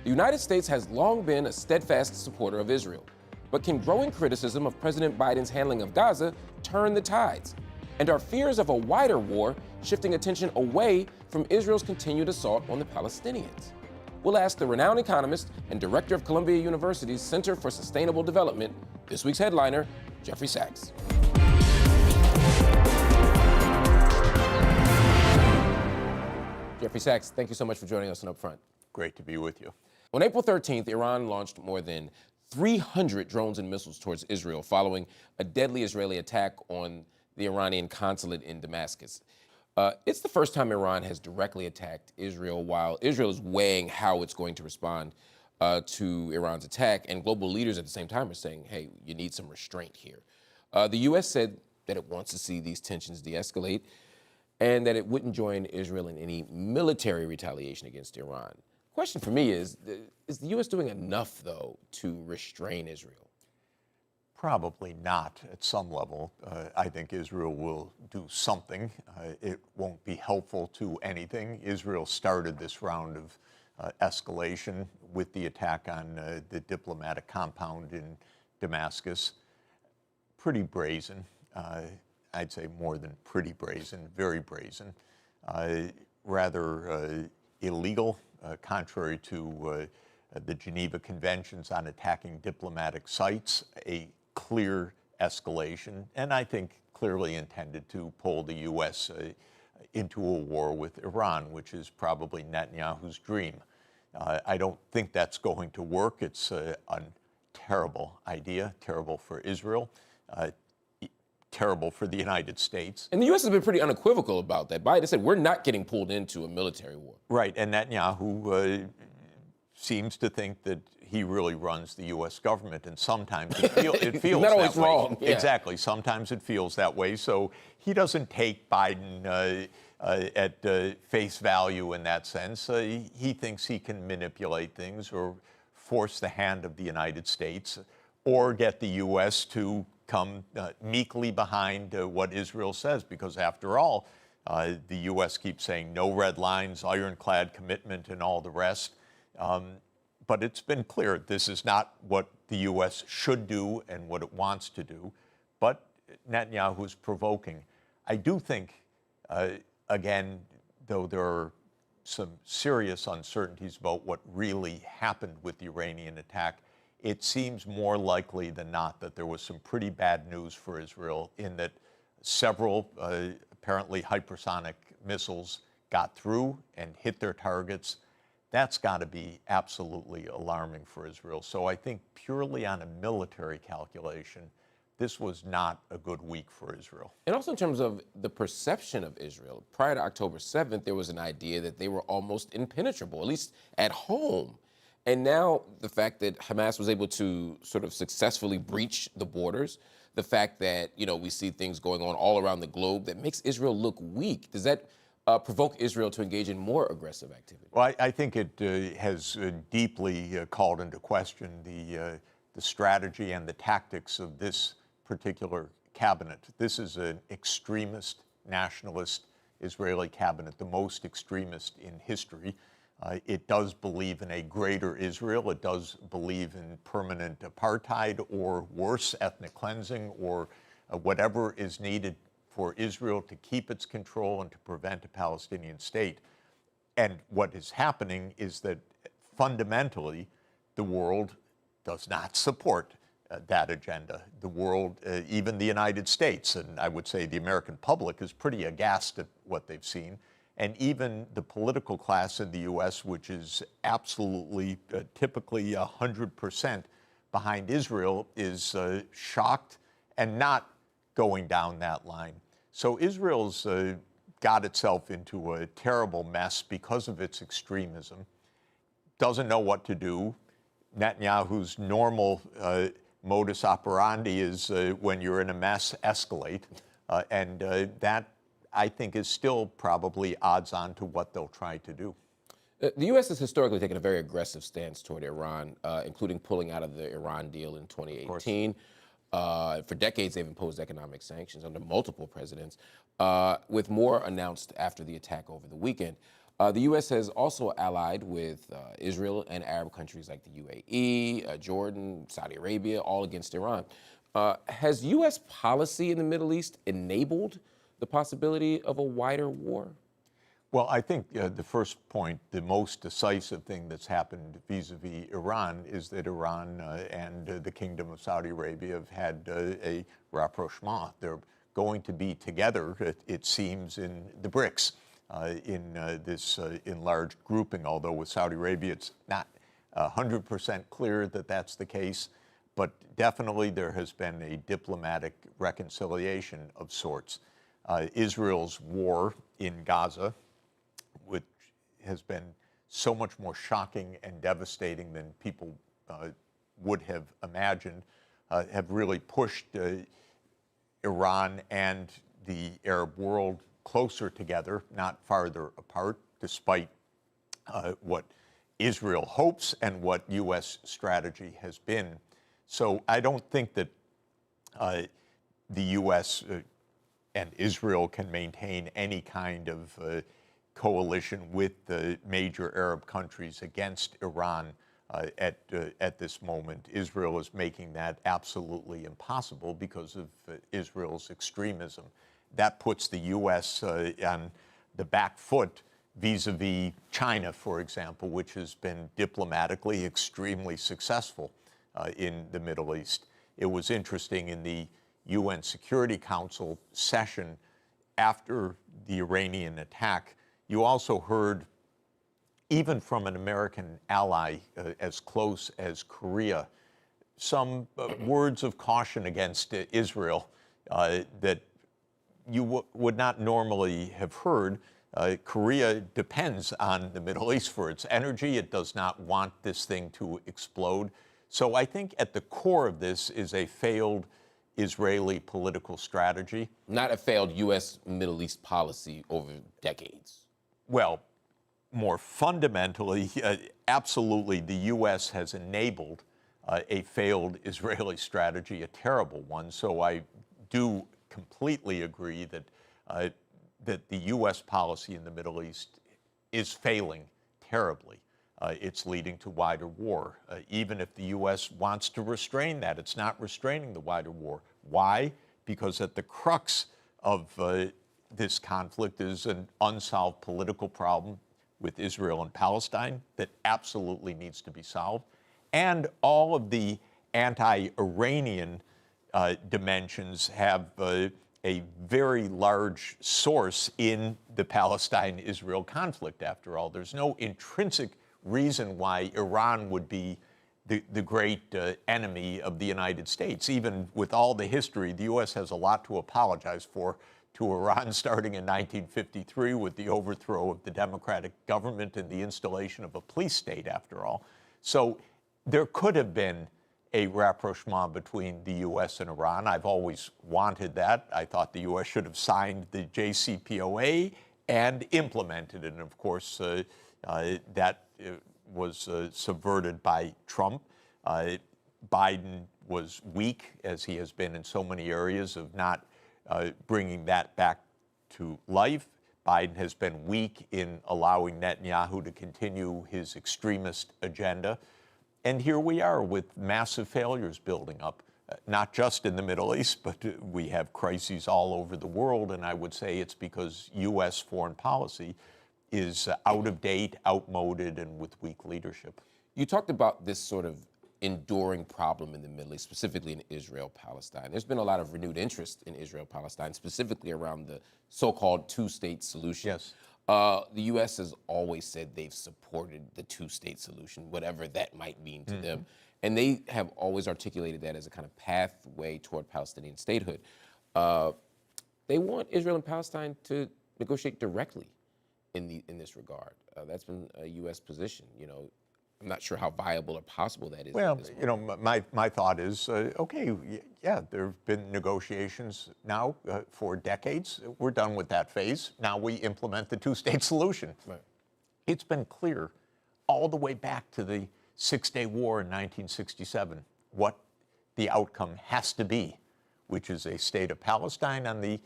The United States has long been a steadfast supporter of Israel. But can growing criticism of President Biden's handling of Gaza turn the tides? And are fears of a wider war shifting attention away from Israel's continued assault on the Palestinians? We'll ask the renowned economist and director of Columbia University's Center for Sustainable Development, this week's headliner, Jeffrey Sachs. Jeffrey Sachs, thank you so much for joining us on Upfront. Great to be with you. On April 13th, Iran launched more than 300 drones and missiles towards Israel following a deadly Israeli attack on the Iranian consulate in Damascus. It's the first time Iran has directly attacked Israel, while Israel is weighing how it's going to respond to Iran's attack, and global leaders at the same time are saying, hey, you need some restraint here. The U.S. said that it wants to see these tensions de-escalate and that it wouldn't join Israel in any military retaliation against Iran. Question for me is the U.S. doing enough, though, to restrain Israel? Probably not at some level. I think Israel will do something. It won't be helpful to anything. Israel started this round of escalation with the attack on the diplomatic compound in Damascus. Pretty brazen. I'd say more than pretty brazen, very brazen. Rather illegal. Contrary to the Geneva Conventions on attacking diplomatic sites, a clear escalation, and I think clearly intended to pull the U.S. Into a war with Iran, which is probably Netanyahu's dream. I don't think that's going to work. It's a terrible idea, terrible for Israel, terrible for the United States. And the U.S. has been pretty unequivocal about that. Biden said we're not getting pulled into a military war. Right, and Netanyahu seems to think that he really runs the U.S. government, and sometimes it feels not that always way. wrong. Yeah. Exactly, sometimes it feels that way. So he doesn't take Biden at face value in that sense. He thinks he can manipulate things or force the hand of the United States or get the U.S. to come meekly behind what Israel says, because after all, the U.S. keeps saying no red lines, ironclad commitment, and all the rest. But it's been clear this is not what the U.S. should do and what it wants to do. But Netanyahu is provoking. I do think, again, though there are some serious uncertainties about what really happened with the Iranian attack, it seems more likely than not that there was some pretty bad news for Israel in that several apparently hypersonic missiles got through and hit their targets. That's got to be absolutely alarming for Israel. So I think purely on a military calculation, this was not a good week for Israel. And also in terms of the perception of Israel, prior to October 7th, there was an idea that they were almost impenetrable, at least at home. And now the fact that Hamas was able to sort of successfully breach the borders, the fact that, we see things going on all around the globe that makes Israel look weak, does that provoke Israel to engage in more aggressive activity? Well, I think it has deeply called into question the strategy and the tactics of this particular cabinet. This is an extremist, nationalist Israeli cabinet, the most extremist in history. It does believe in a greater Israel. It does believe in permanent apartheid or worse, ethnic cleansing, or whatever is needed for Israel to keep its control and to prevent a Palestinian state. And what is happening is that fundamentally the world does not support that agenda. The world, even the United States, and I would say the American public, is pretty aghast at what they've seen. And even the political class in the U.S., which is absolutely, typically 100% behind Israel, is shocked and not going down that line. So Israel's got itself into a terrible mess because of its extremism, doesn't know what to do. Netanyahu's normal modus operandi is when you're in a mess, escalate. And that, I think, is still probably odds on to what they'll try to do. The U.S. has historically taken a very aggressive stance toward Iran, including pulling out of the Iran deal in 2018. For decades, they've imposed economic sanctions under multiple presidents, with more announced after the attack over the weekend. The U.S. has also allied with Israel and Arab countries like the UAE, Jordan, Saudi Arabia, all against Iran. Has U.S. policy in the Middle East enabled the possibility of a wider war? Well, I think the first point, the most decisive thing that's happened vis-a-vis Iran is that Iran and the Kingdom of Saudi Arabia have had a rapprochement. They're going to be together, it seems, in the BRICS, in this enlarged grouping, although with Saudi Arabia it's not 100% clear that that's the case. But definitely there has been a diplomatic reconciliation of sorts. Israel's war in Gaza, which has been so much more shocking and devastating than people would have imagined, have really pushed Iran and the Arab world closer together, not farther apart, despite what Israel hopes and what U.S. strategy has been. So I don't think that the U.S. And Israel can maintain any kind of coalition with the major Arab countries against Iran at this moment. Israel is making that absolutely impossible because of Israel's extremism. That puts the U.S. On the back foot vis-a-vis China, for example, which has been diplomatically extremely successful in the Middle East. It was interesting in the UN Security Council session after the Iranian attack, you also heard, even from an American ally as close as Korea, some words of caution against Israel that you would not normally have heard. Korea depends on the Middle East for its energy. It does not want this thing to explode. So I think at the core of this is a failed Israeli political strategy. Not a failed U.S. Middle East policy over decades. Well, more fundamentally, absolutely, the U.S. has enabled a failed Israeli strategy, a terrible one. So I do completely agree that that the U.S. policy in the Middle East is failing terribly. It's leading to wider war. Even if the U.S. wants to restrain that, it's not restraining the wider war. Why? Because at the crux of this conflict is an unsolved political problem with Israel and Palestine that absolutely needs to be solved. And all of the anti-Iranian dimensions have a very large source in the Palestine-Israel conflict, after all. There's no intrinsic reason why Iran would be the great enemy of the United States. Even with all the history, the U.S. has a lot to apologize for to Iran, starting in 1953 with the overthrow of the democratic government and the installation of a police state, after all. So there could have been a rapprochement between the U.S. and Iran. I've always wanted that. I thought the U.S. should have signed the JCPOA and implemented it. And of course, that was subverted by Trump. Biden was weak, as he has been in so many areas, of not bringing that back to life. Biden has been weak in allowing Netanyahu to continue his extremist agenda. And here we are with massive failures building up, not just in the Middle East, but we have crises all over the world. And I would say it's because U.S. foreign policy is out of date, outmoded, and with weak leadership. You talked about this sort of enduring problem in the Middle East, specifically in Israel-Palestine. There's been a lot of renewed interest in Israel-Palestine, specifically around the so-called two-state solution. Yes. The U.S. has always said they've supported the two-state solution, whatever that might mean to them. And they have always articulated that as a kind of pathway toward Palestinian statehood. They want Israel and Palestine to negotiate directly in this regard. That's been a U.S. position. You know, I'm not sure how viable or possible that is. Well, you know, my thought is, okay, yeah, there have been negotiations now for decades. We're done with that phase. Now we implement the two-state solution. Right. It's been clear all the way back to the Six-Day War in 1967 what the outcome has to be, which is a state of Palestine on the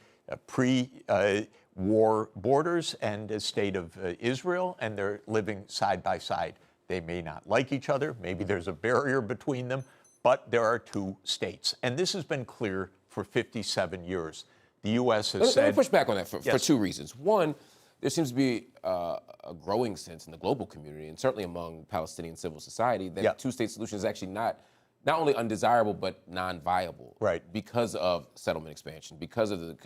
war borders and a state of Israel, and they're living side by side. They may not like each other. Maybe there's a barrier between them, but there are two states. And this has been clear for 57 years. The U.S. has said... Let me push back on that for Yes. two reasons. One, there seems to be a growing sense in the global community, and certainly among Palestinian civil society, that Yeah. the two-state solution is actually not only undesirable, but non-viable. Right. Because of settlement expansion, because of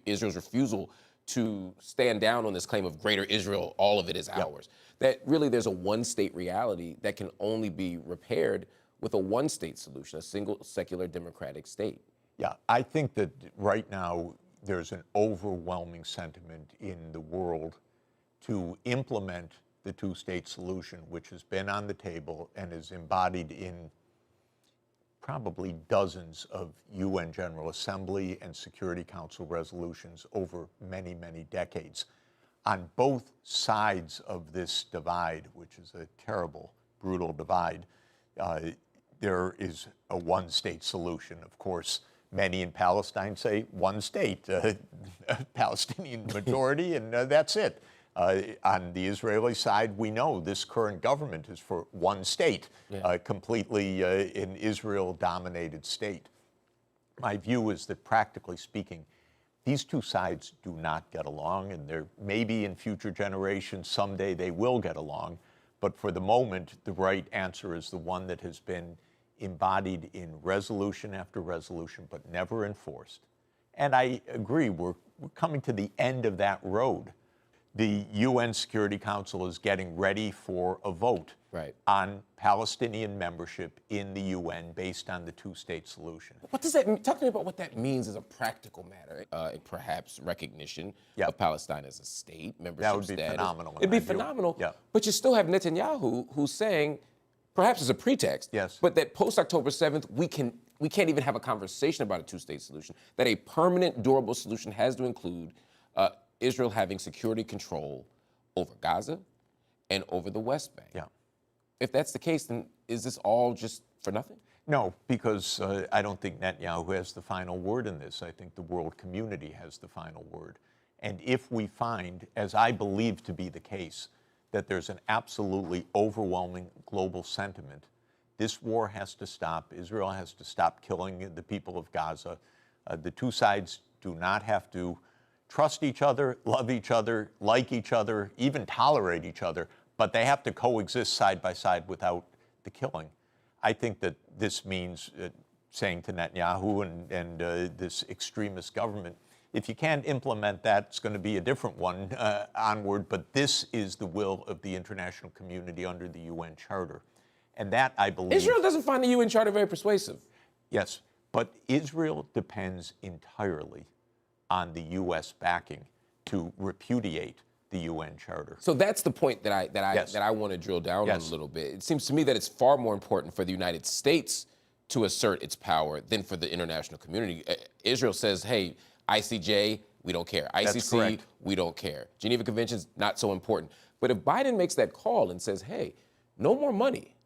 Israel's refusal to stand down on this claim of greater Israel, all of it is ours. That really there's a one-state reality that can only be repaired with a one-state solution, a single secular democratic state. Yeah, I think that right now there's an overwhelming sentiment in the world to implement the two-state solution, which has been on the table and is embodied in probably dozens of UN General Assembly and Security Council resolutions over many, many decades. On both sides of this divide, which is a terrible, brutal divide, there is a one-state solution. Of course, many in Palestine say one state, Palestinian majority, and that's it. On the Israeli side, we know this current government is for one state, completely an Israel-dominated state. My view is that, practically speaking, these two sides do not get along, and there maybe in future generations, someday they will get along. But for the moment, the right answer is the one that has been embodied in resolution after resolution, but never enforced. And I agree, we're coming to the end of that road. The UN Security Council is getting ready for a vote on Palestinian membership in the UN based on the two-state solution. What does that mean? Talk to me about what that means as a practical matter. Perhaps recognition of Palestine as a state, membership That would be status. phenomenal. It'd be phenomenal. But you still have Netanyahu who's saying, perhaps as a pretext, but that post-October 7th, we can't even have a conversation about a two-state solution, that a permanent, durable solution has to include Israel having security control over Gaza and over the West Bank. If that's the case, then is this all just for nothing? No, because I don't think Netanyahu has the final word in this. I think the world community has the final word. And if we find, as I believe to be the case, that there's an absolutely overwhelming global sentiment, this war has to stop. Israel has to stop killing the people of Gaza. The two sides do not have to trust each other, love each other, like each other, even tolerate each other, but they have to coexist side by side without the killing. I think that this means saying to Netanyahu and this extremist government, if you can't implement that, it's going to be a different one onward, but this is the will of the international community under the UN Charter. And that, I believe... Israel doesn't find the UN Charter very persuasive. Yes, but Israel depends entirely on the U.S. backing to repudiate the UN Charter. So that's the point that I want to drill down on a little bit. It seems to me that it's far more important for the United States to assert its power than for the international community. Israel says, hey, ICJ, we don't care. ICC, we don't care. Geneva Conventions, not so important. But if Biden makes that call and says, hey, no more money,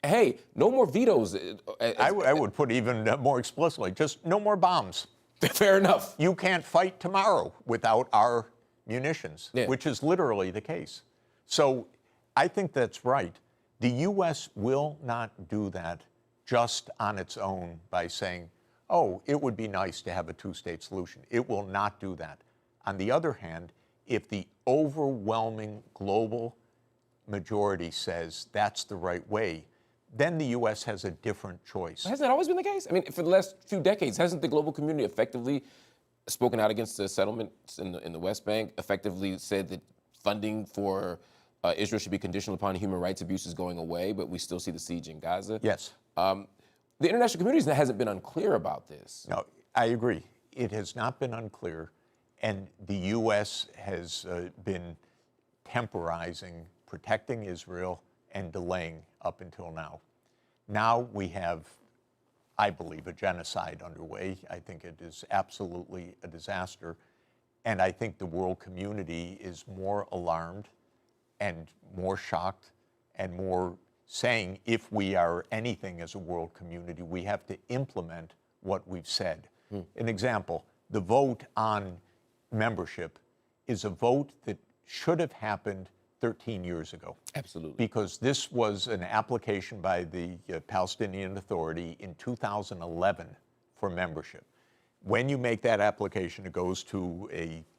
hey, no more vetoes. I would put even more explicitly, just no more bombs. Fair enough. You can't fight tomorrow without our munitions, which is literally the case. So I think that's right. The U.S. will not do that just on its own by saying, oh, it would be nice to have a two-state solution. It will not do that. On the other hand, if the overwhelming global majority says that's the right way, then the U.S. has a different choice. Hasn't that always been the case? I mean, for the last few decades, hasn't the global community effectively spoken out against the settlements in the West Bank, effectively said that funding for Israel should be conditional upon human rights abuses going away, but we still see the siege in Gaza? Yes. The international community hasn't been unclear about this. No, I agree. It has not been unclear, and the U.S. has been temporizing, protecting Israel, and delaying up until now. Now we have, I believe, a genocide underway. I think it is absolutely a disaster. And I think the world community is more alarmed and more shocked and more saying, if we are anything as a world community, we have to implement what we've said. An example, the vote on membership is a vote that should have happened 13 years ago. Absolutely. Because this was an application by the Palestinian Authority in 2011 for membership. When you make that application, it goes to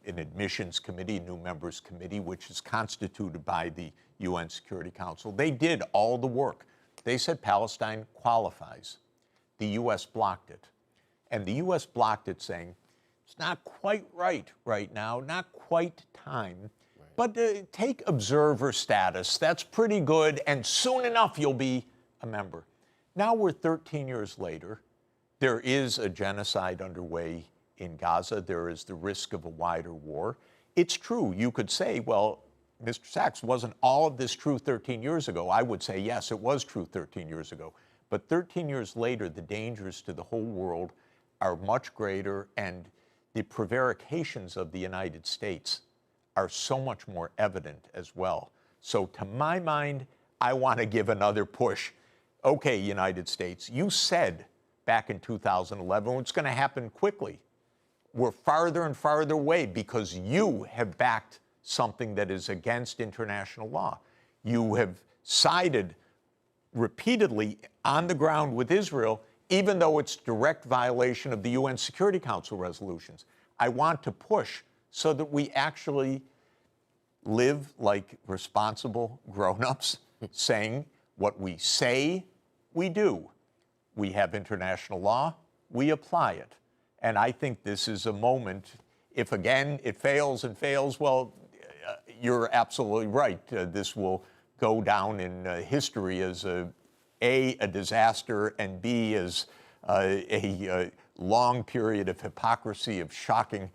an admissions committee, a new members committee, which is constituted by the UN Security Council. They did all the work. They said Palestine qualifies. The U.S. blocked it. And the U.S. blocked it, saying, it's not quite right now, not quite time. But take observer status. That's pretty good, and soon enough you'll be a member. Now we're 13 years later. There is a genocide underway in Gaza. There is the risk of a wider war. It's true. You could say, well, Mr. Sachs, wasn't all of this true 13 years ago? I would say, yes, it was true 13 years ago. But 13 years later, the dangers to the whole world are much greater, and the prevarications of the United States are so much more evident as well. So to my mind, I want to give another push. Okay, United States, you said back in 2011 it's going to happen quickly. We're farther and farther away because you have backed something that is against international law. You have sided repeatedly on the ground with Israel, even though it's direct violation of the UN Security Council resolutions. I want to push so that we actually live like responsible grown-ups, saying what we say, we do. We have international law, we apply it. And I think this is a moment, if again it fails and fails, well, you're absolutely right. This will go down in history as A, a disaster, and B, as a long period of hypocrisy of shocking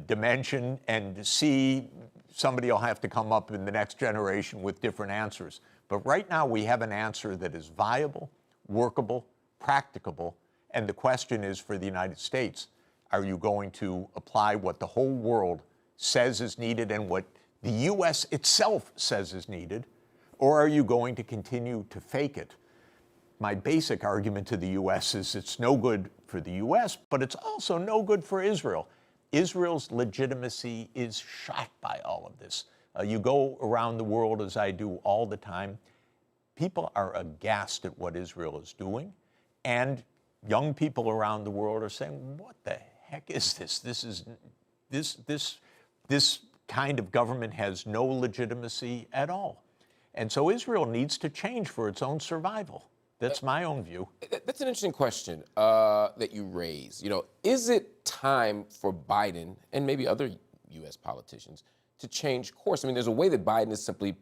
dimension, and C, somebody will have to come up in the next generation with different answers. But right now we have an answer that is viable, workable, practicable, and the question is for the United States, are you going to apply what the whole world says is needed and what the U.S. itself says is needed, or are you going to continue to fake it? My basic argument to the U.S. is it's no good for the U.S., but it's also no good for Israel. Israel's legitimacy is shot by all of this. You go around the world, as I do all the time, people are aghast at what Israel is doing, and young people around the world are saying, what the heck is this? This kind of government has no legitimacy at all. And so Israel needs to change for its own survival. That's my own view. That's an interesting question that you raise. You know, is it time for Biden and maybe other U.S. politicians to change course? I mean, there's a way that Biden is simply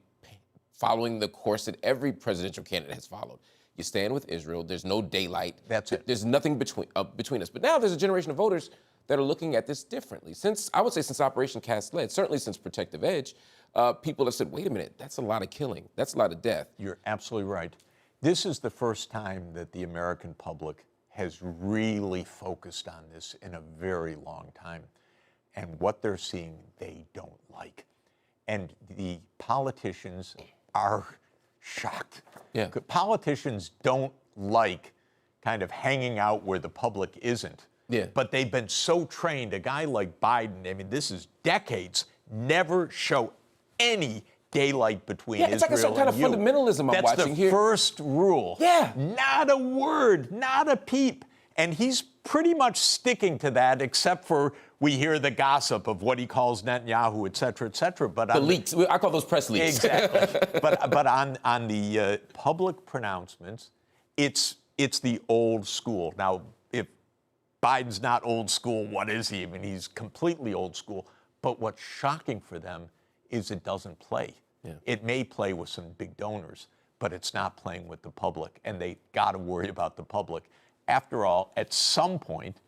following the course that every presidential candidate has followed. You stand with Israel. There's no daylight. That's it. There's nothing between us. But now there's a generation of voters that are looking at this differently. I would say since Operation Cast Lead, certainly since Protective Edge, people have said, wait a minute, that's a lot of killing. That's a lot of death. You're absolutely right. This is the first time that the American public has really focused on this in a very long time. And what they're seeing, they don't like. And the politicians are shocked. Yeah. Politicians don't like kind of hanging out where the public isn't. Yeah. But they've been so trained. A guy like Biden, I mean, this is decades, never show any daylight between Israel and you. It's like a certain kind of fundamentalism I'm watching here. That's the first rule. Yeah. Not a word, not a peep. And he's pretty much sticking to that, except for we hear the gossip of what he calls Netanyahu, et cetera, et cetera. But the leaks. I call those press leaks. Exactly. but on the public pronouncements, it's the old school. Now, if Biden's not old school, what is he? I mean, he's completely old school. But what's shocking for them is it doesn't play. Yeah. It may play with some big donors, but it's not playing with the public, and they got to worry about the public. After all, at some point,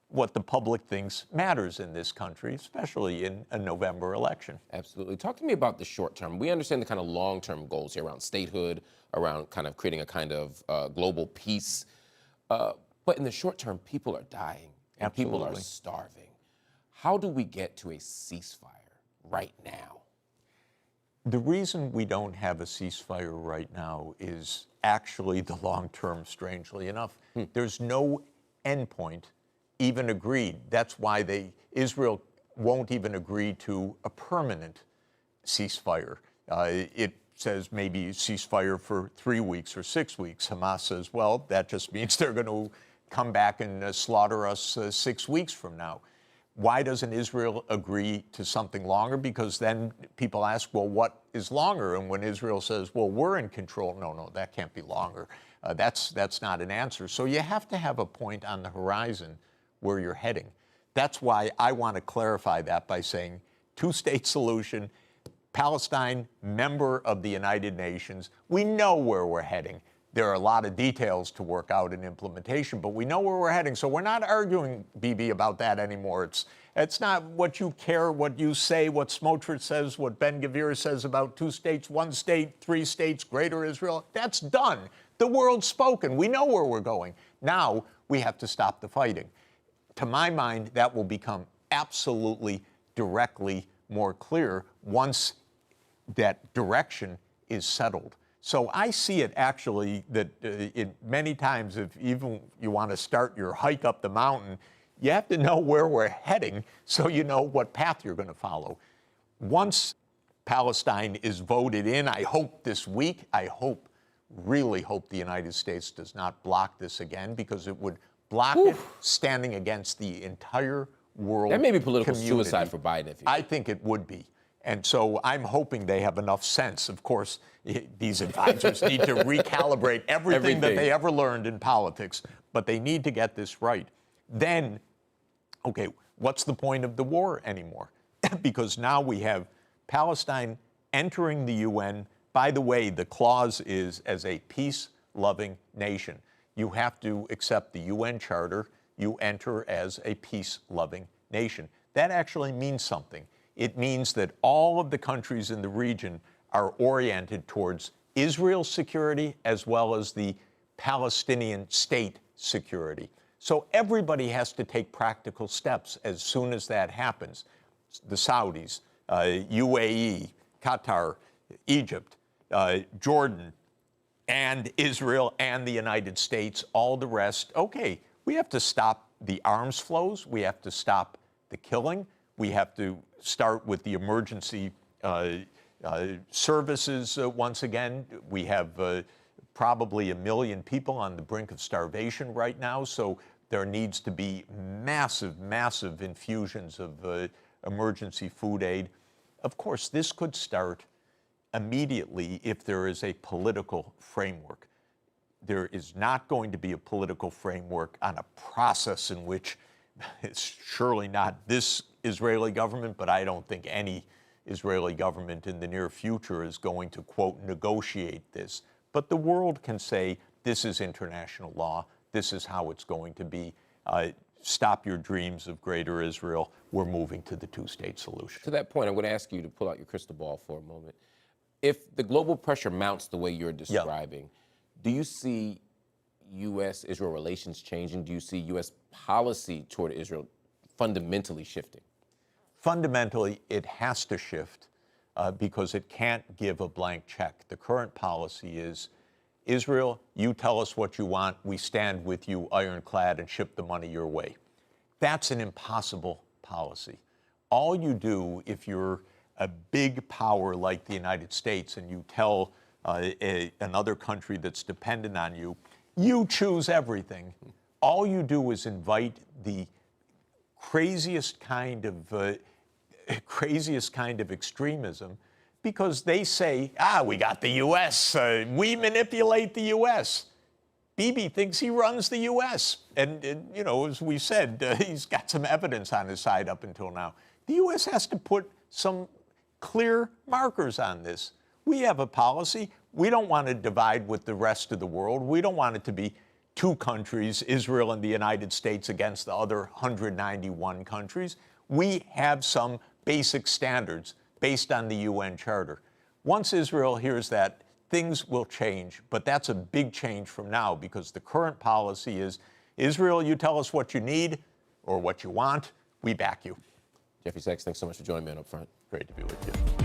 what the public thinks matters in this country, especially in a November election. Absolutely. Talk to me about the short term. We understand the kind of long-term goals here around statehood, around kind of creating a kind of global peace. But in the short term, people are dying and Absolutely. People are starving. How do we get to a ceasefire right now? The reason we don't have a ceasefire right now is actually the long term, strangely enough. There's no endpoint even agreed. That's why Israel won't even agree to a permanent ceasefire. It says maybe ceasefire for 3 weeks or 6 weeks. Hamas says, well, that just means they're going to come back and slaughter us 6 weeks from now. Why doesn't Israel agree to something longer? Because then people ask, well, what is longer? And when Israel says, well, we're in control, no, that can't be longer. That's not an answer. So you have to have a point on the horizon where you're heading. That's why I want to clarify that by saying two-state solution, Palestine, member of the United Nations. We know where we're heading. There are a lot of details to work out in implementation, but we know where we're heading. So we're not arguing, Bibi, about that anymore. It's not what you care, what you say, what Smotrich says, what Ben-Gvir says about 2 states, 1 state, 3 states, greater Israel. That's done. The world's spoken. We know where we're going. Now we have to stop the fighting. To my mind, that will become absolutely directly more clear once that direction is settled. So I see it actually that many times, if even you want to start your hike up the mountain, you have to know where we're heading so you know what path you're going to follow. Once Palestine is voted in, I hope this week, really hope the United States does not block this again, because it would block it standing against the entire world. That may be political community. suicide for Biden. I think it would be. And so I'm hoping they have enough sense. Of course, these advisors need to recalibrate everything that they ever learned in politics, but they need to get this right. Then, okay, what's the point of the war anymore? Because now we have Palestine entering the UN. By the way, the clause is as a peace-loving nation. You have to accept the UN Charter. You enter as a peace-loving nation. That actually means something. It means that all of the countries in the region are oriented towards Israel's security as well as the Palestinian state security. So everybody has to take practical steps as soon as that happens. The Saudis, UAE, Qatar, Egypt, Jordan, and Israel and the United States, all the rest. Okay, we have to stop the arms flows. We have to stop the killing. We have to start with the emergency services once again. We have probably 1 million people on the brink of starvation right now, so there needs to be massive, massive infusions of emergency food aid. Of course, this could start immediately if there is a political framework. There is not going to be a political framework on a process in which it's surely not this Israeli government, but I don't think any Israeli government in the near future is going to, quote, negotiate this. But the world can say, this is international law. This is how it's going to be. Stop your dreams of greater Israel. We're moving to the two-state solution. To that point, I'm going to ask you to pull out your crystal ball for a moment. If the global pressure mounts the way you're describing, do you see U.S.-Israel relations changing? Do you see U.S. policy toward Israel fundamentally shifting? Fundamentally, it has to shift because it can't give a blank check. The current policy is, Israel, you tell us what you want, we stand with you ironclad and ship the money your way. That's an impossible policy. All you do if you're a big power like the United States and you tell another country that's dependent on you, you choose everything. All you do is invite the craziest kind of extremism, because they say, we got the U.S., we manipulate the U.S. Bibi thinks he runs the U.S. And you know, as we said, he's got some evidence on his side up until now. The U.S. has to put some clear markers on this. We have a policy. We don't want to divide with the rest of the world. We don't want it to be 2 countries, Israel and the United States, against the other 191 countries. We have some basic standards based on the UN Charter. Once Israel hears that, things will change, but that's a big change from now, because the current policy is, Israel, you tell us what you need or what you want, we back you. Jeffrey Sachs, thanks so much for joining me on Upfront. Great to be with you.